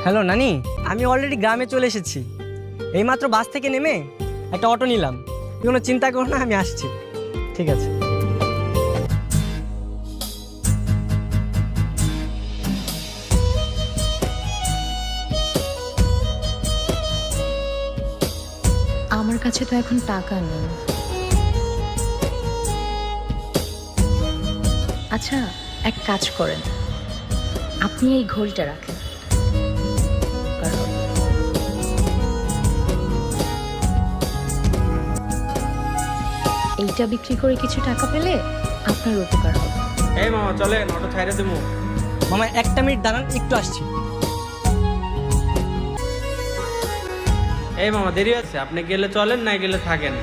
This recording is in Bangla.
হ্যালো নানি, আমি অলরেডি গ্রামে চলে এসেছি। এইমাত্র বাস থেকে নেমে একটা অটো নিলাম। তুমি কোনো চিন্তা করো না, আমি আসছি। ঠিক আছে। আমার কাছে তো এখন টাকা নেই। আচ্ছা, এক কাজ করেন, আপনি এই ঘড়িটা রাখেন। এইটা বিক্রি করে কিছু টাকা পেলে আপনার উপকার হবে। এই মামা চলেন, অটো ছাইড়ে দেবো। মামা একটা মিনিট দাঁড়ান, একটু আসছি। এই মামা দেরি আছে, আপনি গেলে চলেন, না গেলে থাকেন।